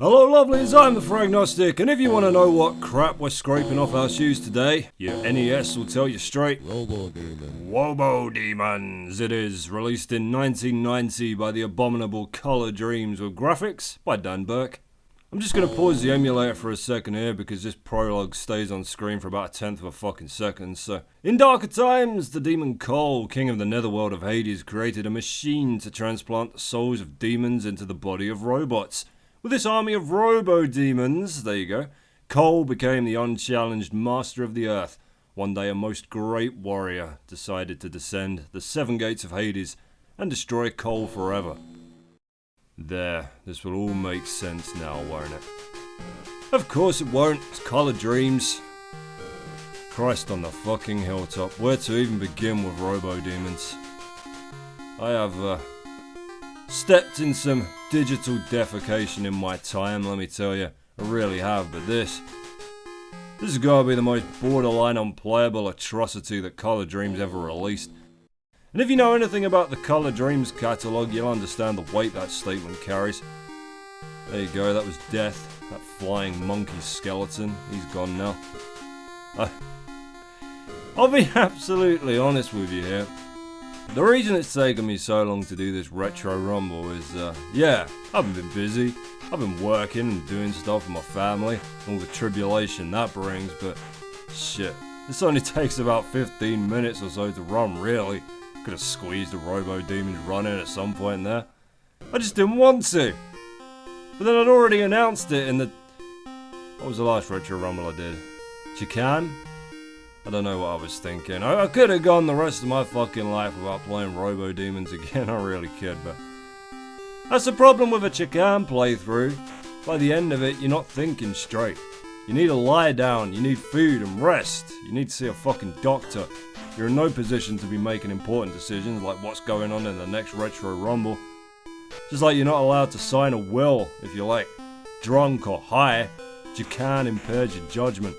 Hello lovelies, I'm the Fragnostic, and if you want to know what crap we're scraping off our shoes today, your NES will tell you straight. ROBODEMONS it is, released in 1990 by the abominable Color Dreams with graphics by Dan Burke. I'm just going to pause the emulator for a second here because this prologue stays on screen for about a tenth of a fucking second. So, in darker times, the demon Cole, king of the netherworld of Hades, created a machine to transplant the souls of demons into the body of robots. With this army of robo-demons, there you go, Cole became the unchallenged master of the earth. One day a most great warrior decided to descend the seven gates of Hades and destroy Cole forever. There, this will all make sense now, won't it? Of course it won't, it's Color Dreams. Christ on the fucking hilltop, where to even begin with robo-demons? I have, stepped in some digital defecation in my time, let me tell you. I really have, but this has gotta be the most borderline unplayable atrocity that Color Dreams ever released. And if you know anything about the Color Dreams catalogue, you'll understand the weight that statement carries. There you go, that was Death, that flying monkey skeleton. He's gone now. I'll be absolutely honest with you here. The reason it's taken me so long to do this retro rumble is, yeah, I've been busy. I've been working and doing stuff with my family, all the tribulation that brings, but shit, this only takes about 15 minutes or so to run, really. Could have squeezed a robo-demon run in at some point there. I just didn't want to. But then I'd already announced it in the... What was the last retro rumble I did? Chican? I don't know what I was thinking. I could have gone the rest of my fucking life without playing robo-demons again, I really could, but... That's the problem with a Chican playthrough. By the end of it, you're not thinking straight. You need to lie down, you need food and rest. You need to see a fucking doctor. You're in no position to be making important decisions like what's going on in the next retro rumble. Just like you're not allowed to sign a will if you're like drunk or high. Chican impairs your judgment.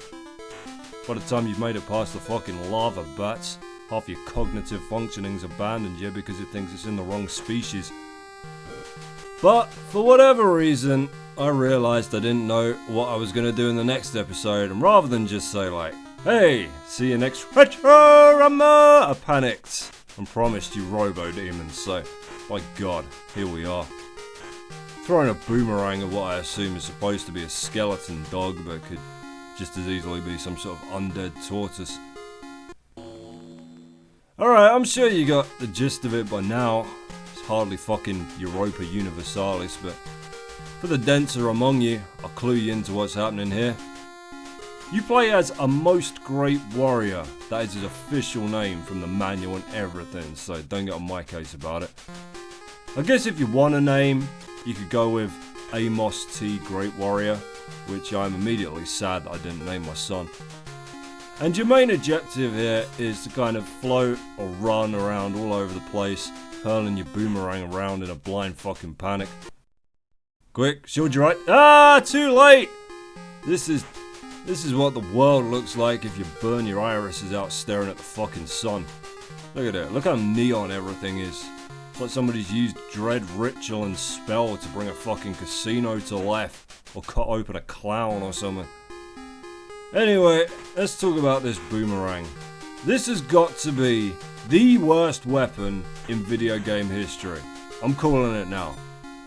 By the time you've made it past the fucking lava bats, half your cognitive functioning's abandoned you because it thinks it's in the wrong species. But, for whatever reason, I realised I didn't know what I was going to do in the next episode, and rather than just say like, hey, see you next retro rumble, I panicked and promised you robo-demons, so, by God, here we are. Throwing a boomerang at what I assume is supposed to be a skeleton dog, but could just as easily be some sort of undead tortoise. Alright, I'm sure you got the gist of it by now. It's hardly fucking Europa Universalis, but for the denser among you, I'll clue you into what's happening here. You play as a most great warrior. That is his official name from the manual and everything, so don't get on my case about it. I guess if you want a name, you could go with Amos T. Great Warrior, which I'm immediately sad that I didn't name my son. And your main objective here is to kind of float or run around all over the place, hurling your boomerang around in a blind fucking panic. Quick, shield your right. Ah, too late! This is what the world looks like if you burn your irises out staring at the fucking sun. Look at it, look how neon everything is. It's like somebody's used dread ritual and spell to bring a fucking casino to life. Or cut open a clown or something. Anyway, let's talk about this boomerang. This has got to be the worst weapon in video game history. I'm calling it now.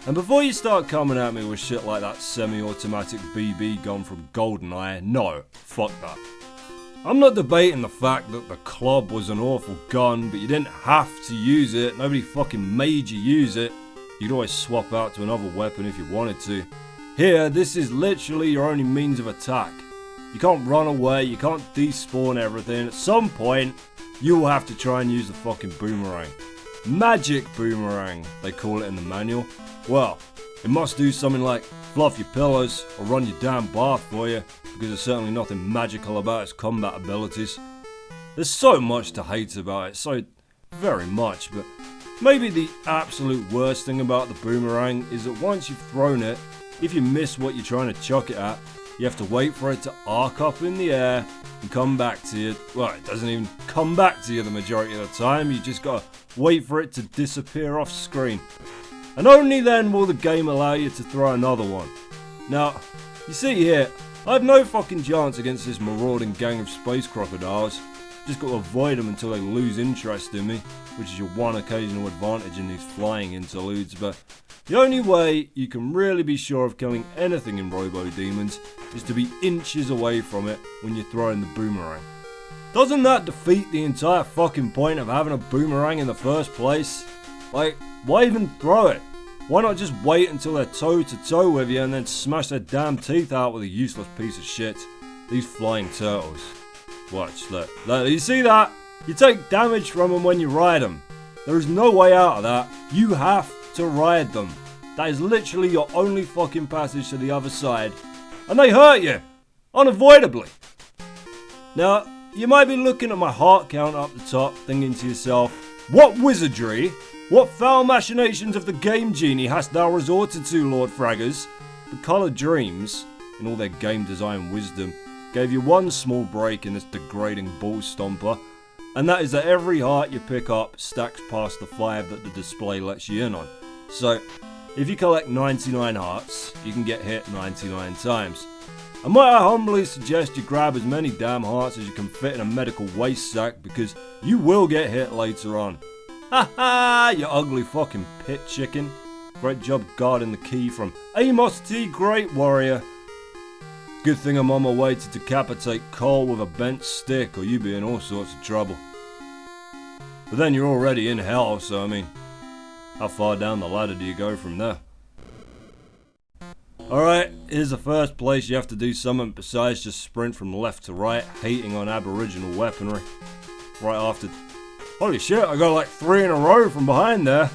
And before you start coming at me with shit like that semi-automatic BB gun from GoldenEye, no, fuck that. I'm not debating the fact that the club was an awful gun, but you didn't have to use it. Nobody fucking made you use it. You could always swap out to another weapon if you wanted to. Here, this is literally your only means of attack. You can't run away, you can't despawn everything. At some point, you will have to try and use the fucking boomerang. Magic boomerang, they call it in the manual. Well, it must do something like fluff your pillows or run your damn bath for you, because there's certainly nothing magical about its combat abilities. There's so much to hate about it, so very much, but maybe the absolute worst thing about the boomerang is that once you've thrown it, if you miss what you're trying to chuck it at, you have to wait for it to arc up in the air and come back to you. Well, it doesn't even come back to you the majority of the time. You just gotta wait for it to disappear off screen. And only then will the game allow you to throw another one. Now, you see here, I have no fucking chance against this marauding gang of space crocodiles. Just got to avoid them until they lose interest in me, which is your one occasional advantage in these flying interludes, but the only way you can really be sure of killing anything in ROBODEMONS is to be inches away from it when you're throwing the boomerang. Doesn't that defeat the entire fucking point of having a boomerang in the first place? Like, why even throw it? Why not just wait until they're toe to toe with you and then smash their damn teeth out with a useless piece of shit? These flying turtles. Watch, look, you see that? You take damage from them when you ride them. There is no way out of that. You have to ride them. That is literally your only fucking passage to the other side. And they hurt you. Unavoidably. Now, you might be looking at my heart count up the top, thinking to yourself, what wizardry, what foul machinations of the game genie hast thou resorted to, Lord Fraggers? The Colored Dreams, in all their game design wisdom, gave you one small break in this degrading ball stomper, and that is that every heart you pick up stacks past the 5 that the display lets you in on. So, if you collect 99 hearts, you can get hit 99 times. And might I humbly suggest you grab as many damn hearts as you can fit in a medical waste sack, because you will get hit later on. Ha ha, you ugly fucking pit chicken. Great job guarding the key from Amos T. Great Warrior. Good thing I'm on my way to decapitate Cole with a bent stick, or you'd be in all sorts of trouble. But then you're already in hell, so I mean, how far down the ladder do you go from there? Alright, here's the first place you have to do something besides just sprint from left to right, hating on aboriginal weaponry. Right after... Holy shit, I got like 3 in a row from behind there.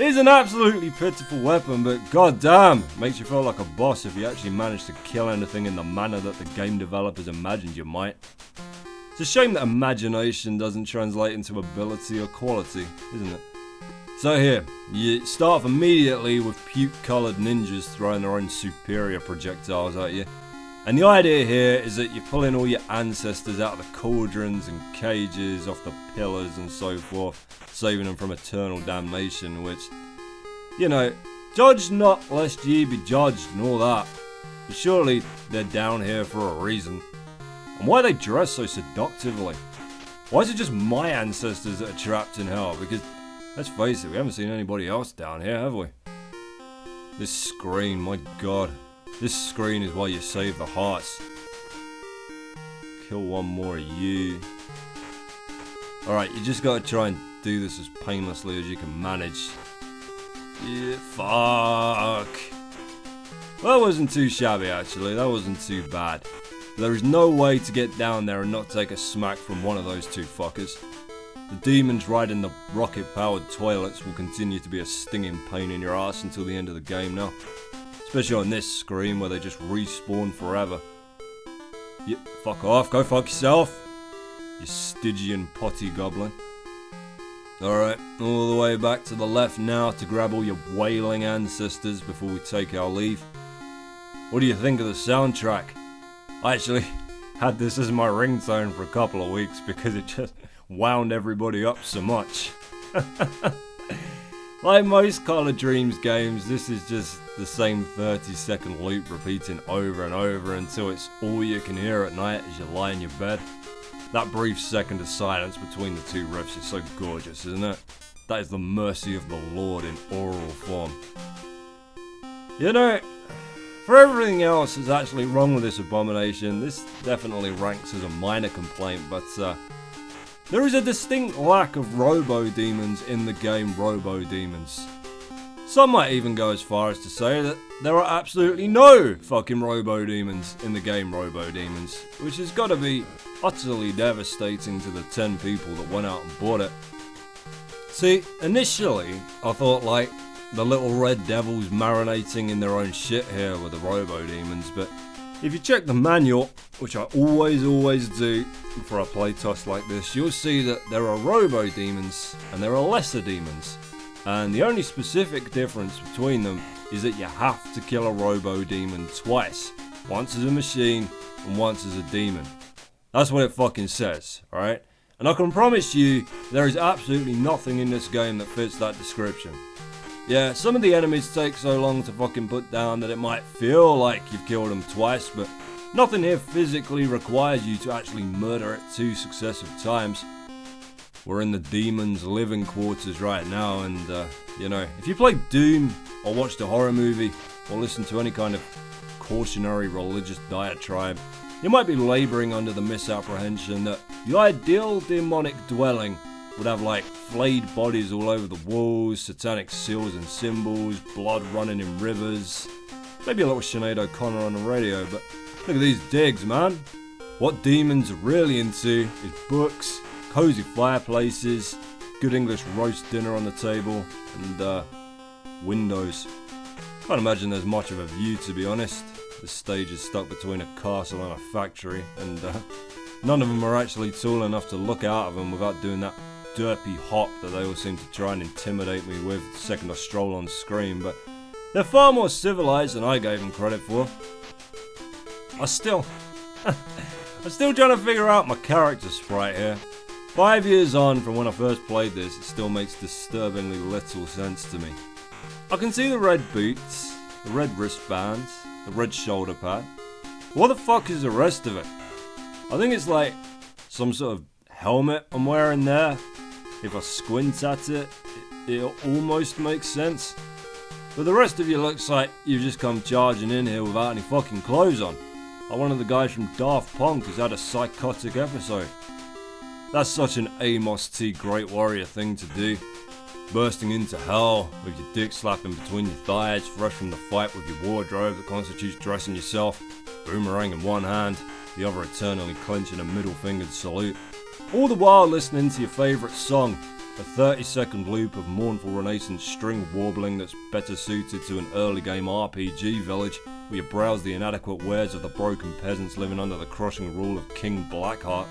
It's an absolutely pitiful weapon, but goddamn, makes you feel like a boss if you actually manage to kill anything in the manner that the game developers imagined you might. It's a shame that imagination doesn't translate into ability or quality, isn't it? So here, you start off immediately with puke-coloured ninjas throwing their own superior projectiles at you. And the idea here is that you're pulling all your ancestors out of the cauldrons and cages, off the pillars and so forth, saving them from eternal damnation, which, you know, judge not lest ye be judged and all that. But surely they're down here for a reason. And why they dress so seductively? Why is it just my ancestors that are trapped in hell? Because, let's face it, we haven't seen anybody else down here, have we? This screen, my god. This screen is why you save the hearts. Kill one more of you. Alright, you just gotta try and do this as painlessly as you can manage. Yeah, fuck. Well, that wasn't too shabby actually, that wasn't too bad. There is no way to get down there and not take a smack from one of those two fuckers. The demons riding the rocket-powered toilets will continue to be a stinging pain in your ass until the end of the game now. Especially on this screen where they just respawn forever. Yep, fuck off, go fuck yourself. You Stygian potty goblin. Alright, all the way back to the left now to grab all your wailing ancestors before we take our leave. What do you think of the soundtrack? I actually had this as my ringtone for a couple of weeks because it just wound everybody up so much. Like most Colored Dreams games, this is just the same 30-second loop repeating over and over until it's all you can hear at night as you lie in your bed. That brief second of silence between the two riffs is so gorgeous, isn't it? That is the mercy of the Lord in oral form. You know, for everything else that's actually wrong with this abomination, this definitely ranks as a minor complaint, but there is a distinct lack of ROBODEMONS in the game ROBODEMONS. Some might even go as far as to say that there are absolutely no fucking ROBODEMONS in the game ROBODEMONS, which has got to be utterly devastating to the 10 people that went out and bought it. See, initially, I thought like, the little red devils marinating in their own shit here with the ROBODEMONS, but if you check the manual, which I always do for a playtest like this, you'll see that there are ROBODEMONS and there are lesser demons. And the only specific difference between them is that you have to kill a ROBODEMON twice. Once as a machine and once as a demon. That's what it fucking says, alright? And I can promise you, there is absolutely nothing in this game that fits that description. Yeah, some of the enemies take so long to fucking put down that it might feel like you've killed them twice, but nothing here physically requires you to actually murder it 2 successive times. We're in the demon's living quarters right now, and you know, if you play Doom or watched a horror movie or listened to any kind of cautionary religious diatribe, you might be labouring under the misapprehension that the ideal demonic dwelling would have like flayed bodies all over the walls, satanic seals and symbols, blood running in rivers, maybe a little Sinead O'Connor on the radio, but look at these digs, man. What demons are really into is books, cozy fireplaces, good English roast dinner on the table, and windows. Can't imagine there's much of a view, to be honest. The stage is stuck between a castle and a factory, and none of them are actually tall enough to look out of them without doing that derpy hop that they all seem to try and intimidate me with the second I stroll on screen, but they're far more civilized than I gave them credit for. I'm still trying to figure out my character sprite here. 5 years on from when I first played this, it still makes disturbingly little sense to me. I can see the red boots, the red wristbands, the red shoulder pad. What the fuck is the rest of it? I think it's like some sort of helmet I'm wearing there. If I squint at it, it almost makes sense. But the rest of you looks like you've just come charging in here without any fucking clothes on. Like one of the guys from Daft Punk who's had a psychotic episode. That's such an Amos T. Great Warrior thing to do. Bursting into hell with your dick slapping between your thighs, fresh from the fight with your wardrobe that constitutes dressing yourself, boomerang in one hand, the other eternally clenching a middle fingered salute. All the while listening to your favourite song, a 30-second loop of mournful Renaissance string warbling that's better suited to an early game RPG village where you browse the inadequate wares of the broken peasants living under the crushing rule of King Blackheart.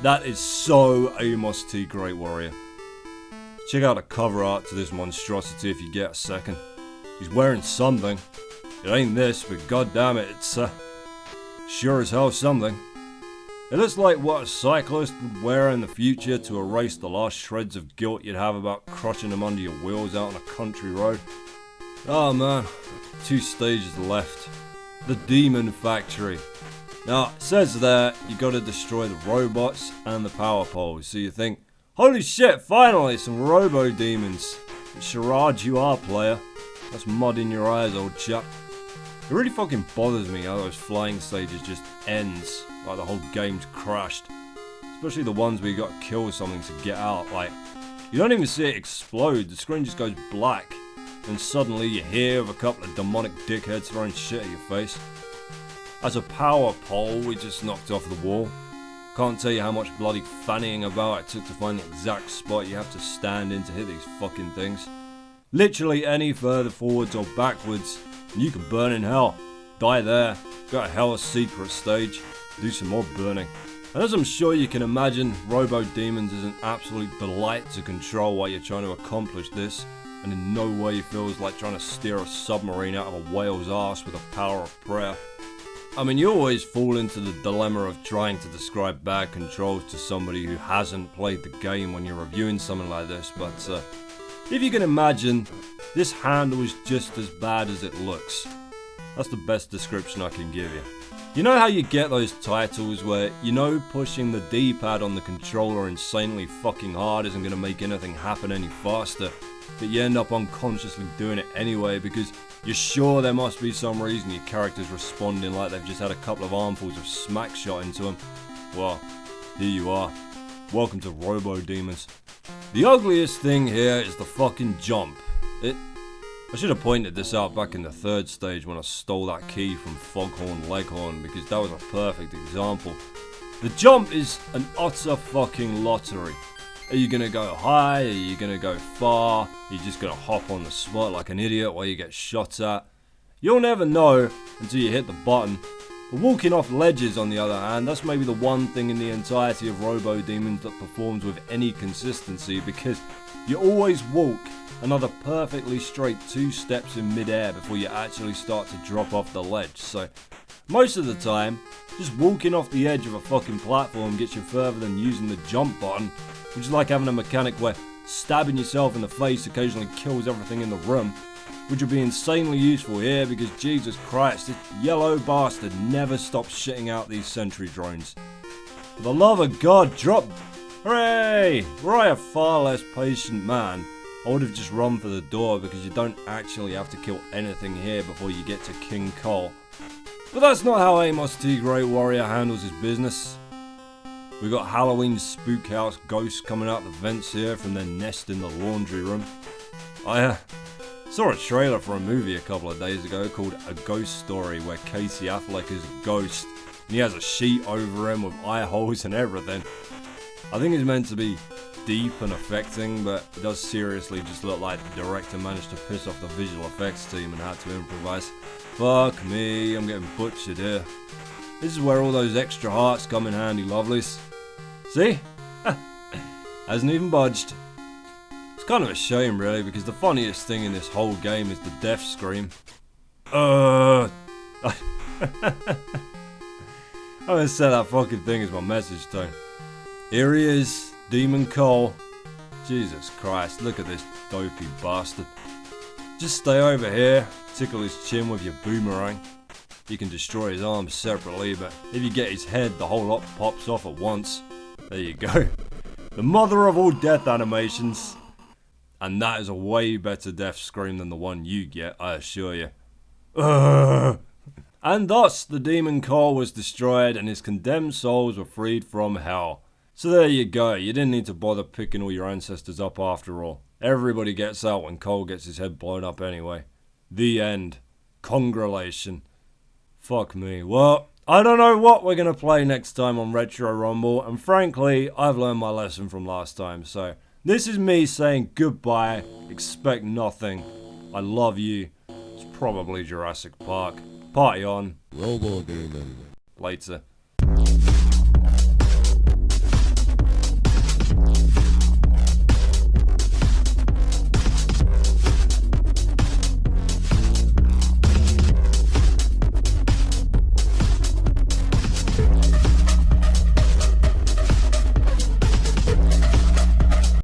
That is so Amos T. Great Warrior. Check out the cover art to this monstrosity if you get a second. He's wearing something. It ain't this, but goddamn it, it's sure as hell something. It looks like what a cyclist would wear in the future to erase the last shreds of guilt you'd have about crushing them under your wheels out on a country road. Oh man, 2 stages left. The Demon Factory. Now, it says there you gotta destroy the robots and the power poles, so you think, holy shit, finally, some robo-demons. Charade you are, player. That's mud in your eyes, old chap. It really fucking bothers me how those flying stages just ends, like the whole game's crashed. Especially the ones where you gotta kill something to get out, like, you don't even see it explode, the screen just goes black, and suddenly you're here with a couple of demonic dickheads throwing shit at your face. As a power pole we just knocked off the wall. Can't tell you how much bloody fannying about it took to find the exact spot you have to stand in to hit these fucking things. Literally any further forwards or backwards, and you can burn in hell. Die there, go to Hell's Secret stage, do some more burning. And as I'm sure you can imagine, Robo-Demons is an absolute delight to control while you're trying to accomplish this, and in no way feels like trying to steer a submarine out of a whale's arse with the power of prayer. I mean, you always fall into the dilemma of trying to describe bad controls to somebody who hasn't played the game when you're reviewing something like this, but if you can imagine, this handle is just as bad as it looks. That's the best description I can give you. You know how you get those titles where you know pushing the D-pad on the controller insanely fucking hard isn't going to make anything happen any faster, but you end up unconsciously doing it anyway because you're sure there must be some reason your character's responding like they've just had a couple of armfuls of smack shot into them? Well, here you are. Welcome to Robo-Demons. The ugliest thing here is the fucking jump. I should have pointed this out back in the 3rd stage when I stole that key from Foghorn Leghorn because that was a perfect example. The jump is an utter fucking lottery. Are you gonna go high? Are you gonna go far? Are you just gonna hop on the spot like an idiot while you get shot at? You'll never know until you hit the button. But walking off ledges, on the other hand, that's maybe the one thing in the entirety of Robo-Demons that performs with any consistency because you always walk another perfectly straight 2 steps in mid-air before you actually start to drop off the ledge. So most of the time, just walking off the edge of a fucking platform gets you further than using the jump button, which is like having a mechanic where stabbing yourself in the face occasionally kills everything in the room, which would be insanely useful here because Jesus Christ, this yellow bastard never stops shitting out these sentry drones. For the love of God, drop... Hooray! Were I a far less patient man, I would have just run for the door because you don't actually have to kill anything here before you get to King Cole. But that's not how Amos T. Great Warrior handles his business. We got Halloween spook house ghosts coming out the vents here from their nest in the laundry room. I saw a trailer for a movie a couple of days ago called A Ghost Story where Casey Affleck is a ghost and he has a sheet over him with eye holes and everything. I think it's meant to be deep and affecting, but it does seriously just look like the director managed to piss off the visual effects team and had to improvise. Fuck me, I'm getting butchered here. This is where all those extra hearts come in handy, lovelies. See? Hasn't even budged. It's kind of a shame, really, because the funniest thing in this whole game is the death scream. I'm gonna set that fucking thing as my message tone. Here he is, Demon Cole. Jesus Christ, look at this dopey bastard. Just stay over here, tickle his chin with your boomerang. You can destroy his arms separately, but if you get his head, the whole lot pops off at once. There you go. The mother of all death animations. And that is a way better death scream than the one you get, I assure you. And thus, the Demon Cole was destroyed and his condemned souls were freed from hell. So there you go, you didn't need to bother picking all your ancestors up after all. Everybody gets out when Cole gets his head blown up anyway. The end. Congratulations. Fuck me. Well, I don't know what we're going to play next time on Retro Rumble, and frankly, I've learned my lesson from last time, so this is me saying goodbye, expect nothing, I love you, it's probably Jurassic Park, party on, ROBODEMONS. later.